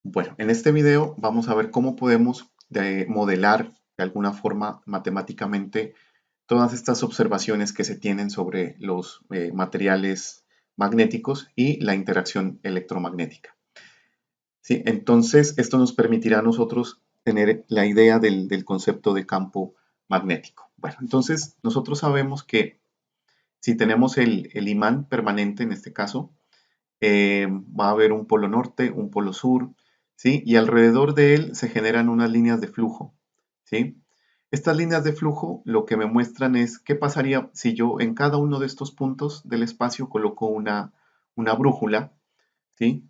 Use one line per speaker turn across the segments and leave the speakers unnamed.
Bueno, en este video vamos a ver cómo podemos modelar de alguna forma matemáticamente todas estas observaciones que se tienen sobre los materiales magnéticos y la interacción electromagnética. ¿Sí? Entonces, esto nos permitirá a nosotros tener la idea del concepto de campo magnético. Bueno, entonces nosotros sabemos que si tenemos el imán permanente, en este caso, va a haber un polo norte, un polo sur, ¿sí? Y alrededor de él se generan unas líneas de flujo, ¿sí? Estas líneas de flujo lo que me muestran es qué pasaría si yo en cada uno de estos puntos del espacio coloco una brújula, ¿sí?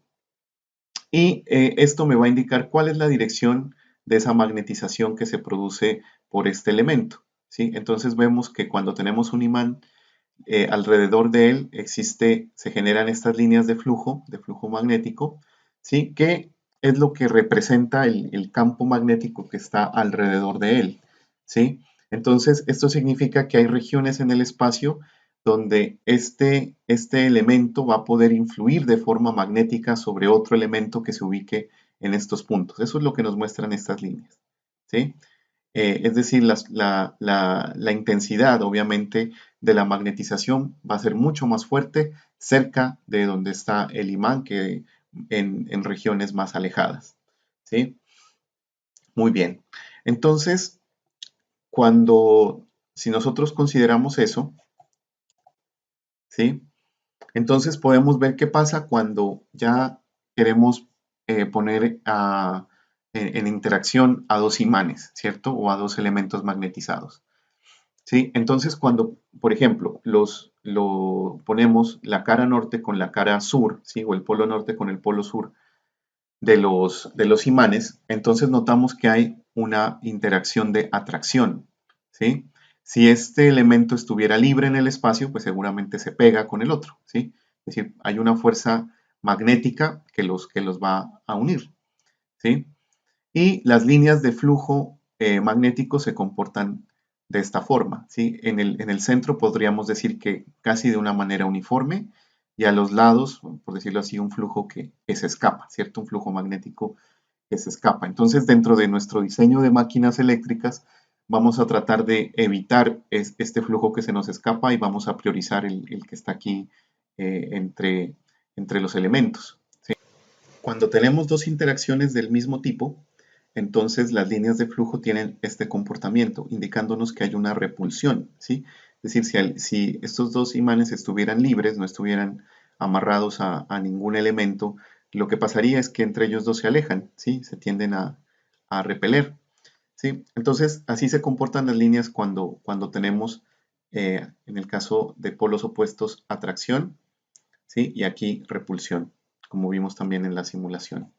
Y esto me va a indicar cuál es la dirección de esa magnetización que se produce por este elemento, ¿sí? Entonces vemos que cuando tenemos un imán, alrededor de él se generan estas líneas de flujo magnético, ¿sí? Que es lo que representa el campo magnético que está alrededor de él, ¿sí? Entonces, esto significa que hay regiones en el espacio donde este elemento va a poder influir de forma magnética sobre otro elemento que se ubique en estos puntos. Eso es lo que nos muestran estas líneas, ¿sí? Es decir, la intensidad, obviamente, de la magnetización va a ser mucho más fuerte cerca de donde está el imán que en regiones más alejadas. ¿Sí? Muy bien. Entonces, si nosotros consideramos eso, ¿sí? Entonces podemos ver qué pasa cuando ya queremos poner en interacción a dos imanes, ¿cierto? O a dos elementos magnetizados. ¿Sí? Entonces, cuando, por ejemplo, lo ponemos la cara norte con la cara sur, ¿sí? O el polo norte con el polo sur de los imanes, entonces notamos que hay una interacción de atracción, ¿sí? Si este elemento estuviera libre en el espacio, pues seguramente se pega con el otro, ¿sí? Es decir, hay una fuerza magnética que los va a unir, ¿sí? Y las líneas de flujo magnético se comportan de esta forma, ¿sí? En el centro podríamos decir que casi de una manera uniforme y a los lados, por decirlo así, un flujo que se escapa, ¿cierto? Un flujo magnético que se escapa. Entonces, dentro de nuestro diseño de máquinas eléctricas, vamos a tratar de evitar este flujo que se nos escapa y vamos a priorizar el que está aquí entre los elementos. Cuando tenemos dos interacciones del mismo tipo, entonces las líneas de flujo tienen este comportamiento, indicándonos que hay una repulsión, ¿sí? Es decir, si estos dos imanes estuvieran libres, no estuvieran amarrados a ningún elemento, lo que pasaría es que entre ellos dos se alejan, ¿sí? Se tienden a repeler, ¿sí? Entonces, así se comportan las líneas cuando tenemos, en el caso de polos opuestos, atracción, ¿sí? Y aquí repulsión, como vimos también en la simulación.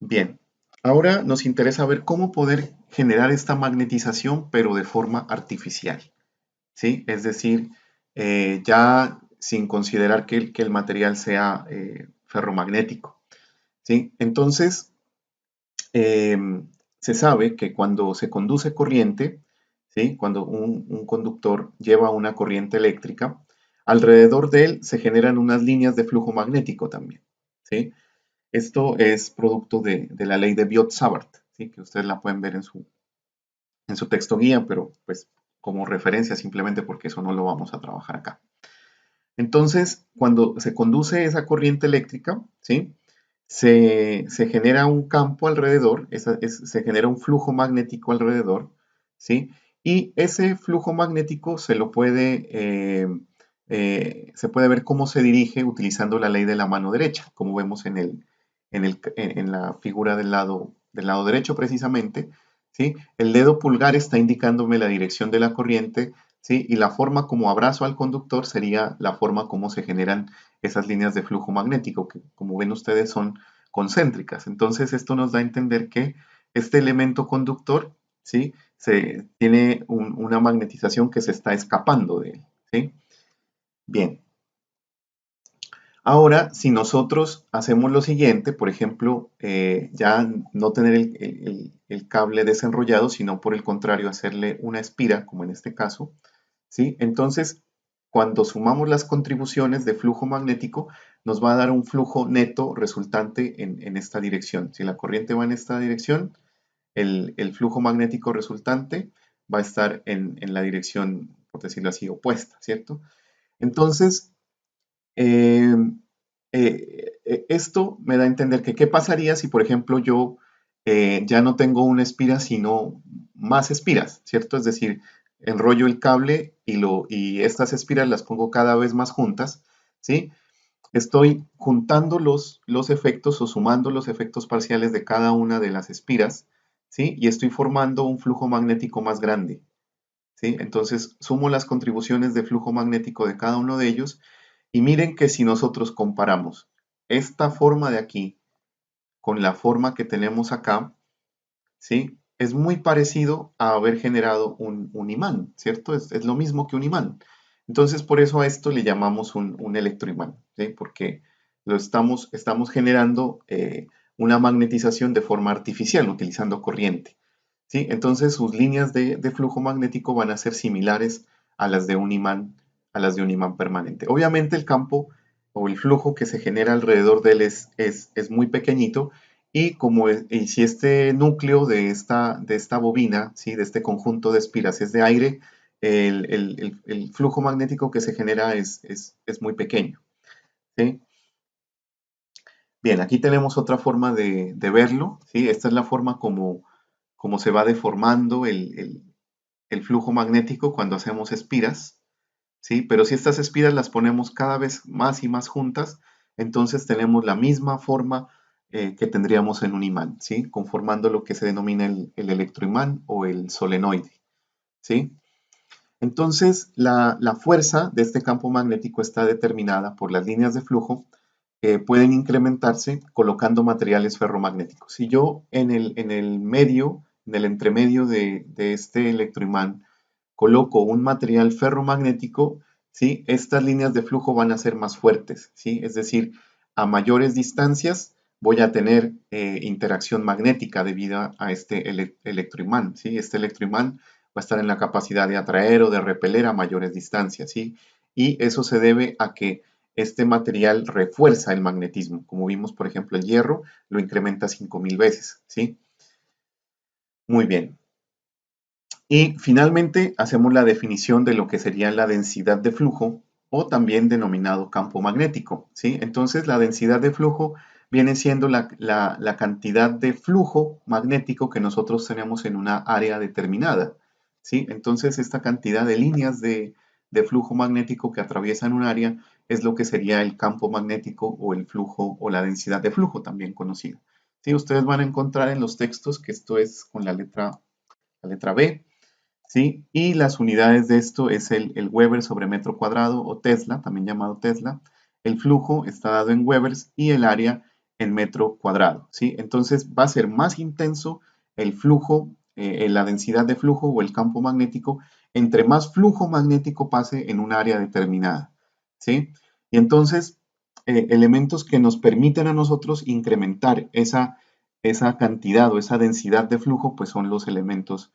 Bien, ahora nos interesa ver cómo poder generar esta magnetización, pero de forma artificial, ¿sí? Es decir, ya sin considerar que el material sea ferromagnético, ¿sí? Entonces, se sabe que cuando se conduce corriente, ¿sí? Cuando un conductor lleva una corriente eléctrica, alrededor de él se generan unas líneas de flujo magnético también, ¿sí? Esto es producto de la ley de Biot-Savart, ¿sí? Que ustedes la pueden ver en su texto guía, pero pues como referencia simplemente porque eso no lo vamos a trabajar acá. Entonces, cuando se conduce esa corriente eléctrica, ¿sí? Se genera un campo alrededor, se genera un flujo magnético alrededor, ¿sí? Y ese flujo magnético se puede ver cómo se dirige utilizando la ley de la mano derecha, como vemos en la figura del lado derecho precisamente, ¿sí? El dedo pulgar está indicándome la dirección de la corriente, ¿sí? Y la forma como abrazo al conductor sería la forma como se generan esas líneas de flujo magnético, que como ven ustedes son concéntricas. Entonces esto nos da a entender que este elemento conductor, ¿sí? Tiene una magnetización que se está escapando de él, ¿sí? Bien. Ahora, si nosotros hacemos lo siguiente, por ejemplo, ya no tener el cable desenrollado, sino por el contrario, hacerle una espira, como en este caso, ¿sí? Entonces, cuando sumamos las contribuciones de flujo magnético, nos va a dar un flujo neto resultante en esta dirección. Si la corriente va en esta dirección, el flujo magnético resultante va a estar en la dirección, por decirlo así, opuesta, ¿cierto? Entonces, eh, esto me da a entender que qué pasaría si, por ejemplo, yo ya no tengo una espira, sino más espiras, ¿cierto? Es decir, enrollo el cable y estas espiras las pongo cada vez más juntas, ¿sí? Estoy juntando los efectos o sumando los efectos parciales de cada una de las espiras, ¿sí? Y estoy formando un flujo magnético más grande, ¿sí? Entonces, sumo las contribuciones de flujo magnético de cada uno de ellos y miren que si nosotros comparamos esta forma de aquí con la forma que tenemos acá, ¿sí? Es muy parecido a haber generado un imán, ¿cierto? Es lo mismo que un imán. Entonces, por eso a esto le llamamos un electroimán, ¿sí? Porque estamos generando una magnetización de forma artificial, utilizando corriente, ¿sí? Entonces, sus líneas de flujo magnético van a ser similares a las de un imán, a las de un imán permanente. Obviamente, el campo o el flujo que se genera alrededor de él es muy pequeñito, y si este núcleo de esta bobina, ¿sí? De este conjunto de espiras es de aire, el flujo magnético que se genera es muy pequeño, ¿sí? Bien, aquí tenemos otra forma de verlo, ¿sí? Esta es la forma como se va deformando el flujo magnético cuando hacemos espiras, ¿sí? Pero si estas espiras las ponemos cada vez más y más juntas, entonces tenemos la misma forma que tendríamos en un imán, ¿sí? Conformando lo que se denomina el electroimán o el solenoide, ¿sí? Entonces, la fuerza de este campo magnético está determinada por las líneas de flujo que pueden incrementarse colocando materiales ferromagnéticos. Si yo en el medio, en el entremedio de este electroimán, coloco un material ferromagnético, ¿sí? Estas líneas de flujo van a ser más fuertes, ¿sí? Es decir, a mayores distancias voy a tener interacción magnética debido a este electroimán, ¿sí? Este electroimán va a estar en la capacidad de atraer o de repeler a mayores distancias, ¿sí? Y eso se debe a que este material refuerza el magnetismo. Como vimos, por ejemplo, el hierro lo incrementa 5000 veces, ¿sí? Muy bien. Y finalmente hacemos la definición de lo que sería la densidad de flujo o también denominado campo magnético, ¿sí? Entonces la densidad de flujo viene siendo la cantidad de flujo magnético que nosotros tenemos en una área determinada, ¿sí? Entonces esta cantidad de líneas de flujo magnético que atraviesan un área es lo que sería el campo magnético o el flujo o la densidad de flujo también conocida. ¿Sí? Ustedes van a encontrar en los textos que esto es con la letra B, ¿sí? Y las unidades de esto es el Weber sobre metro cuadrado o Tesla, también llamado Tesla. El flujo está dado en Webers y el área en metro cuadrado, ¿sí? Entonces va a ser más intenso el flujo, la densidad de flujo o el campo magnético, entre más flujo magnético pase en un área determinada, ¿sí? Y entonces, elementos que nos permiten a nosotros incrementar esa cantidad o esa densidad de flujo, pues son los elementos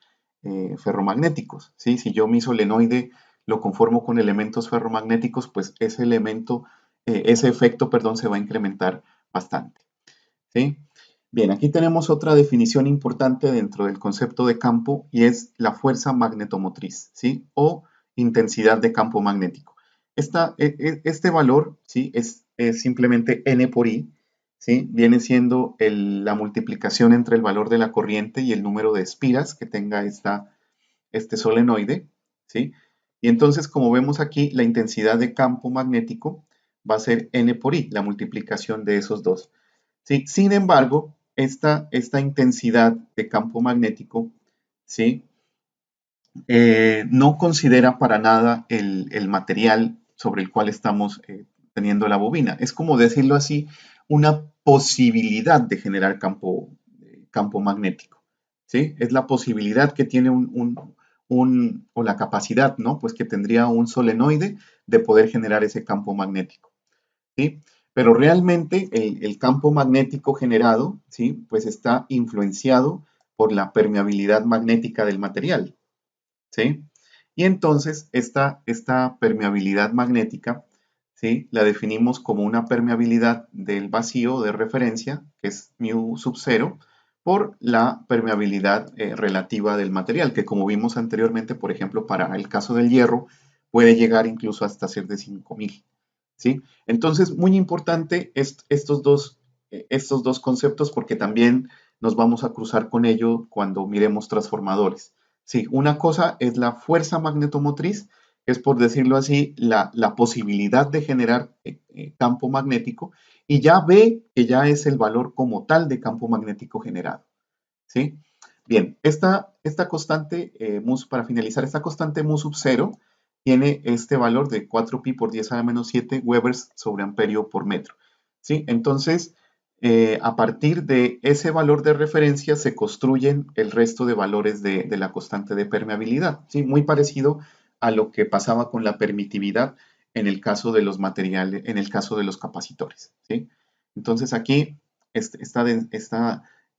ferromagnéticos, ¿sí? Si yo mi solenoide lo conformo con elementos ferromagnéticos, pues ese efecto, perdón, se va a incrementar bastante, ¿sí? Bien, aquí tenemos otra definición importante dentro del concepto de campo y es la fuerza magnetomotriz, ¿sí? O intensidad de campo magnético. Este valor, ¿sí? Es simplemente N por I, ¿sí? Viene siendo la multiplicación entre el valor de la corriente y el número de espiras que tenga este solenoide, ¿sí? Y entonces, como vemos aquí, la intensidad de campo magnético va a ser N por I, la multiplicación de esos dos, ¿sí? Sin embargo, esta intensidad de campo magnético, ¿sí? No considera para nada el material sobre el cual estamos teniendo la bobina. Es como decirlo así, una posibilidad de generar campo magnético, ¿sí? Es la posibilidad que tiene o la capacidad, ¿no? Pues que tendría un solenoide de poder generar ese campo magnético, ¿sí? Pero realmente el campo magnético generado, ¿sí? Pues está influenciado por la permeabilidad magnética del material, ¿sí? Y entonces esta permeabilidad magnética, ¿sí? La definimos como una permeabilidad del vacío de referencia, que es mu sub 0, por la permeabilidad relativa del material, que como vimos anteriormente, por ejemplo, para el caso del hierro, puede llegar incluso hasta ser de 5000, ¿sí? Entonces, muy importante estos dos conceptos porque también nos vamos a cruzar con ello cuando miremos transformadores. Sí, una cosa es la fuerza magnetomotriz, es por decirlo así, la posibilidad de generar campo magnético, y ya B, que ya es el valor como tal de campo magnético generado. ¿Sí? Bien, esta constante, para finalizar, esta constante mu sub 0 tiene este valor de 4pi por 10 a la menos 7 Webers sobre amperio por metro. ¿Sí? Entonces, a partir de ese valor de referencia se construyen el resto de valores de la constante de permeabilidad. ¿Sí? Muy parecido a lo que pasaba con la permitividad en el caso de los materiales, en el caso de los capacitores. ¿Sí? Entonces aquí esta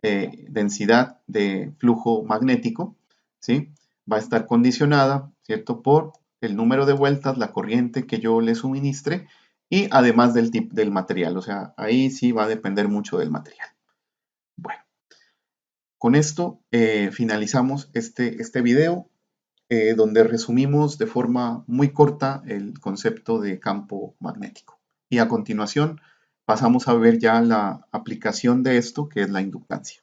densidad de flujo magnético, ¿sí? Va a estar condicionada, ¿cierto? Por el número de vueltas, la corriente que yo le suministre y además del tipo del material. O sea, ahí sí va a depender mucho del material. Bueno, con esto finalizamos este video donde resumimos de forma muy corta el concepto de campo magnético. Y a continuación pasamos a ver ya la aplicación de esto, que es la inductancia.